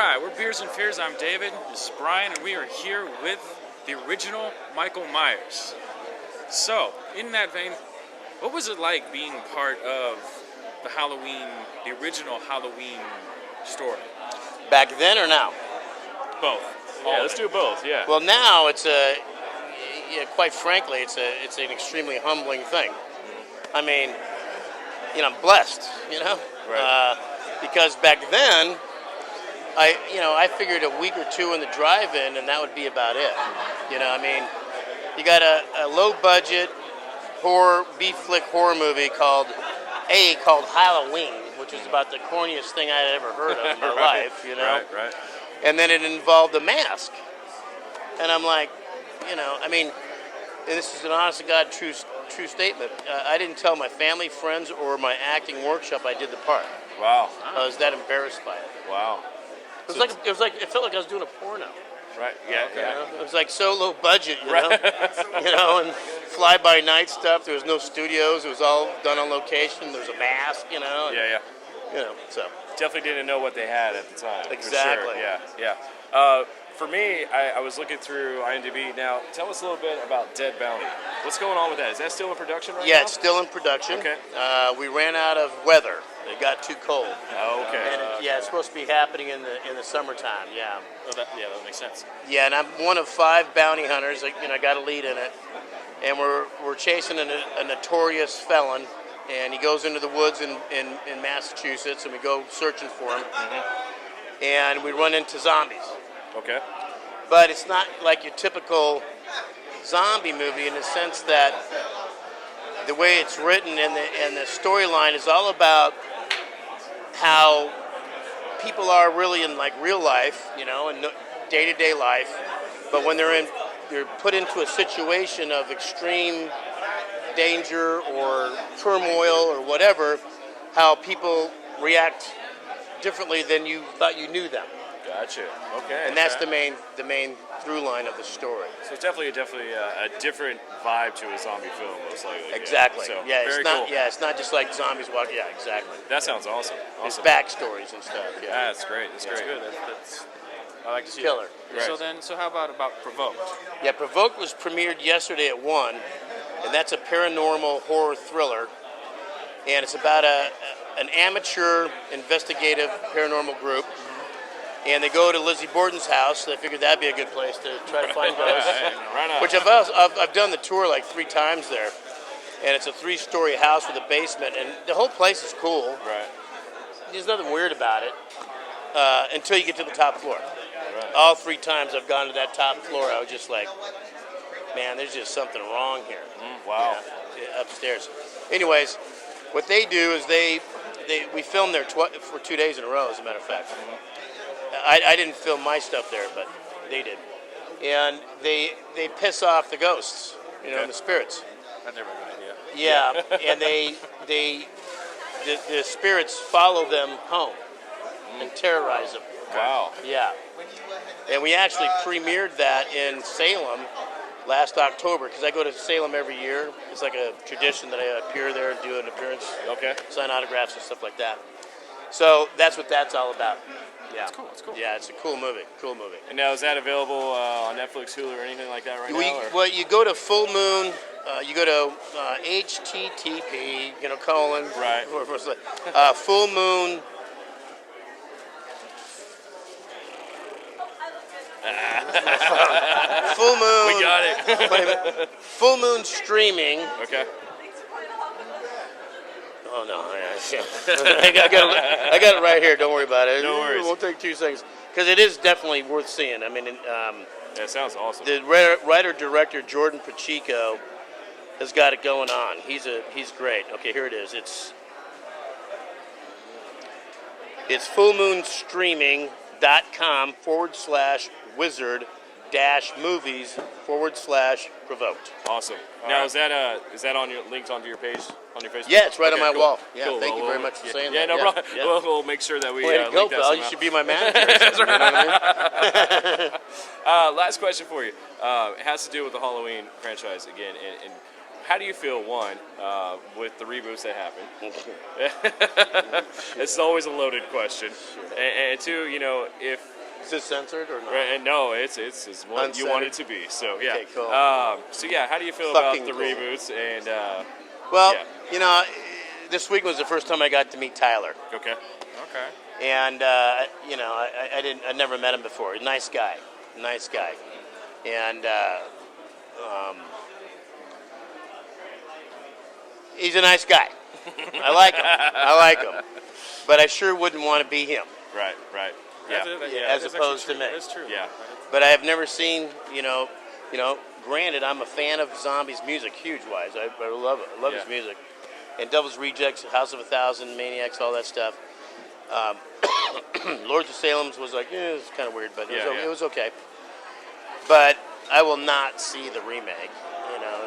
right, we're Beers and Fears. I'm David. This is Brian, and we are here with the original Michael Myers. So, in that vein, what was it like being part of the original Halloween story? Back then or now? Both. Yeah, let's do both. Yeah. Well, now it's quite frankly, it's an extremely humbling thing. I mean, I'm blessed, Right. because back then, I figured a week or two in the drive-in, and that would be about it. You got a low-budget B-flick horror movie called Halloween, which is about the corniest thing I'd ever heard of in my life, Right. And then it involved a mask. And I'm like, and this is an honest-to-God true statement. I didn't tell my family, friends, or my acting workshop I did the part. Wow. I was that embarrassed by it. Wow. It felt like I was doing a porno. Right. Yeah. It was like so low budget, and fly-by-night stuff. There was no studios. It was all done on location. There was a mask, Yeah. So Definitely didn't know what they had at the time. Exactly. For sure. Yeah. For me, I was looking through IMDb. Now, tell us a little bit about Dead Bounty. What's going on with that? Is that still in production right now? Yeah, it's still in production. Okay. We ran out of weather. It got too cold. Oh, okay. And it's supposed to be happening in the summertime. Yeah. That makes sense. Yeah, and I'm one of 5 bounty hunters. I got a lead in it, and we're chasing a notorious felon, and he goes into the woods in Massachusetts, and we go searching for him, and we run into zombies. Okay. But it's not like your typical zombie movie in the sense that the way it's written and the storyline is all about how people are really in like real life, in day-to-day life. But when they're put into a situation of extreme danger or turmoil or whatever, how people react differently than you thought you knew them. Gotcha. Okay. And that's the main through line of the story. So it's definitely a different vibe to a zombie film, most likely. Exactly. So, yeah, very it's not. cool. Yeah, it's not just like zombies walk. Yeah, exactly. That sounds awesome. There's Awesome. backstories and stuff. Yeah, That's great. That's great. Good. That's I like to see killer. That. So how about Provoked? Yeah, Provoked was premiered yesterday at 1, and that's a paranormal horror thriller, and it's about an amateur investigative paranormal group. And they go to Lizzie Borden's house. So I figured that'd be a good place to try to find ghosts. Right on. Which I've done the tour like 3 times there, and it's a 3-story house with a basement, and the whole place is cool. Right. There's nothing weird about it until you get to the top floor. Right. All 3 times I've gone to that top floor, I was just like, man, there's just something wrong here. Wow. Yeah, upstairs. Anyways, what they do is we filmed there for 2 days in a row, as a matter of fact. I didn't film my stuff there, but they did. And they piss off the ghosts, the spirits. That's never a good idea. Yeah, and the spirits follow them home and terrorize them. Wow. Yeah. And we actually premiered that in Salem last October, because I go to Salem every year. It's like a tradition that I appear there and do an appearance, Okay. sign autographs and stuff like that. So that's what that's all about. Yeah. It's cool. It's cool. Yeah, it's a cool movie. Cool movie. And now, is that available on Netflix, Hulu, or anything like that right now? Or? Well, you go to Full Moon. You go to HTTP. Colon. Right. Full Moon. Full Moon. We got it. Wait a minute. Full Moon streaming. Okay. Oh no! I got it right here. Don't worry about it. No worries. It won't take 2 seconds because it is definitely worth seeing. I mean, That sounds awesome. the writer-director Jordan Pacheco has got it going on. He's great. Okay, here it is. It's fullmoonstreaming.com/wizard-movies/provoked. Awesome. All Now, right. is that linked onto your page on your Facebook? Yeah, it's right on Okay, my cool. wall. Yeah, Cool. thank you Well, very much for saying yeah, that. no problem. Yeah. We'll make sure that we Way to go, link that pal. You somehow. should be my manager. That's right. Last question for you. It has to do with the Halloween franchise again, and how do you feel, one, with the reboots that happen? It's always a loaded question. And two, if Is this censored or not? and no, it's what you want it to be. So yeah. Okay, cool. So yeah, how do you feel Fucking about the cool. reboots? And Well, yeah. this week was the first time I got to meet Tyler, Okay. Okay. and I never met him before. Nice guy, and he's a nice guy. I like him, but I sure wouldn't want to be him. Right. Yeah. As opposed to me. That's true. Yeah. But I have never seen, granted, I'm a fan of Zombie's music, huge-wise. I love it. I love his music. And Devil's Rejects, House of a Thousand, Maniacs, all that stuff. Lords of Salem's was like, it's kind of weird, but it was okay. But I will not see the remake.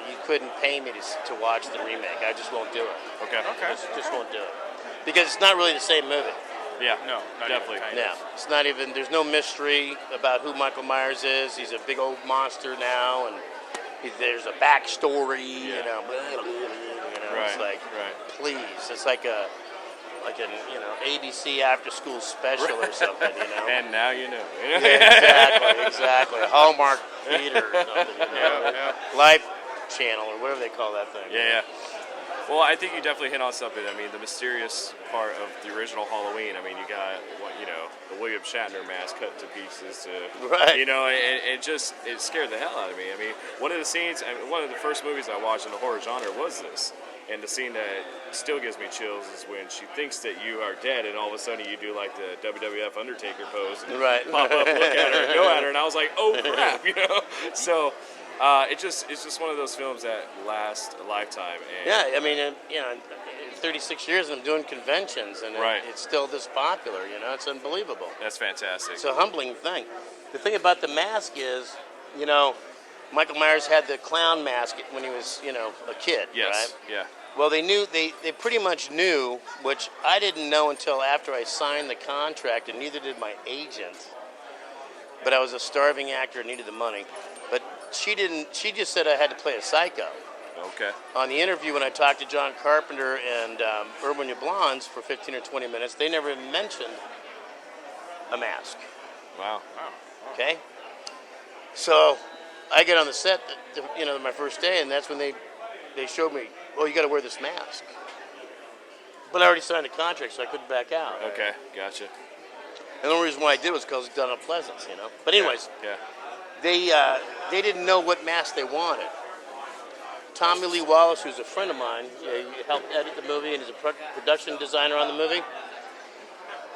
You couldn't pay me to watch the remake. I just won't do it. Okay. Just won't do it. Because it's not really the same movie. Yeah. No, not definitely. even, kind No, it's not even. There's no mystery about who Michael Myers is. He's a big old monster now, and there's a backstory. Right. It's like, right. please, it's like an ABC after school special or something. And now you know. Yeah, exactly. Hallmark Theater or something. Yeah. Life Channel or whatever they call that thing. Yeah. Well, I think you definitely hit on something. I mean, the mysterious part of the original Halloween. I mean, you got the William Shatner mask cut to pieces, Right. and it scared the hell out of me. I mean, one of the first movies I watched in the horror genre was this, and the scene that still gives me chills is when she thinks that you are dead, and all of a sudden you do like the WWF Undertaker pose, and Right. pop up, look at her, and go at her, and I was like, oh crap, So. It's just one of those films that last a lifetime. And Yeah, I mean, 36 years I'm doing conventions, and Right. it's still this popular. It's unbelievable. that's fantastic. It's a humbling thing. The thing about the mask is, Michael Myers had the clown mask when he was, a kid, Yes. right? Yeah. Well, they pretty much knew, which I didn't know until after I signed the contract, and neither did my agent. But I was a starving actor and needed the money. But she didn't. She just said I had to play a psycho. Okay. On the interview, when I talked to John Carpenter and Urban Yablans for 15 or 20 minutes, they never mentioned a mask. Wow. Okay? So I get on the set, my first day, and that's when they showed me, well, you got to wear this mask. But I already signed a contract, so I couldn't back out. Okay. Gotcha. And the only reason why I did was because it's done on Pleasance, But anyways, Yeah. they didn't know what mask they wanted. Tommy Lee Wallace, who's a friend of mine, he helped edit the movie and is a production designer on the movie.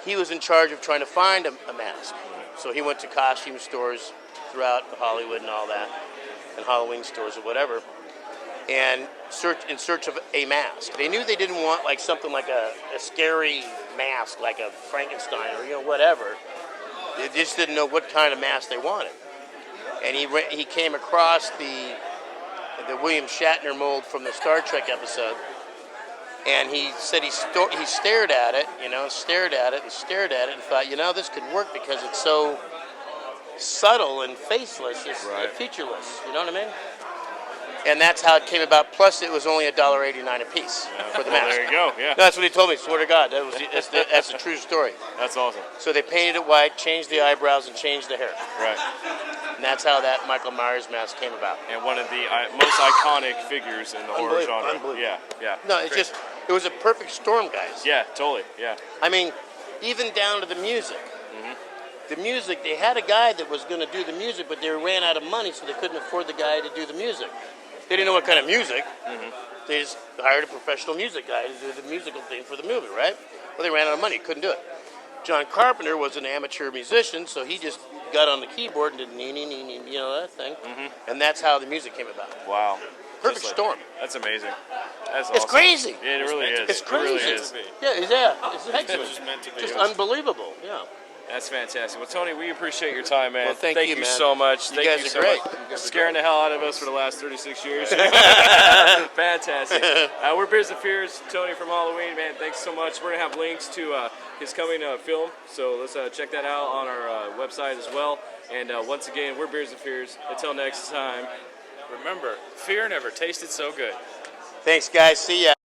He was in charge of trying to find a mask. So he went to costume stores throughout Hollywood and all that, and Halloween stores or whatever, and in search of a mask. They knew they didn't want like something like a scary mask, like a Frankenstein or whatever. They just didn't know what kind of mask they wanted. And he came across the William Shatner mold from the Star Trek episode, and he said he stared at it, stared at it and thought, this could work because it's so subtle and faceless, it's featureless. You know what I mean? And that's how it came about. Plus, it was only $1.89 a piece for the mask. There you go. Yeah. That's what he told me. Swear to God, that's a true story. That's awesome. So they painted it white, changed the eyebrows, and changed the hair. Right. And that's how that Michael Myers mask came about. And one of the most iconic figures in the horror genre. Unbelievable. Yeah. No, it was a perfect storm, guys. Yeah, totally. Yeah. I mean, even down to the music. Mm-hmm. The music, they had a guy that was going to do the music, but they ran out of money, so they couldn't afford the guy to do the music. They didn't know what kind of music. Mm-hmm. They just hired a professional music guy to do the musical thing for the movie, right? Well, they ran out of money, couldn't do it. John Carpenter was an amateur musician, so he just got on the keyboard and did that thing. Mm-hmm. And that's how the music came about. Wow. Perfect storm. That's amazing. That's It's awesome. crazy. Yeah, it really is. It's crazy. It really is. It's excellent. just meant to be. Just unbelievable. Yeah. That's fantastic. Well, Tony, we appreciate your time, man. Well, thank you, man. so much. You Thank guys you are so great. much. You guys are Scaring great. the hell out of us for the last 36 years. Fantastic. We're Beers and Fears. Tony from Halloween, man. Thanks so much. We're going to have links to his coming film, so let's check that out on our website as well. And once again, we're Beers and Fears. Until next time, remember, fear never tasted so good. Thanks, guys. See ya.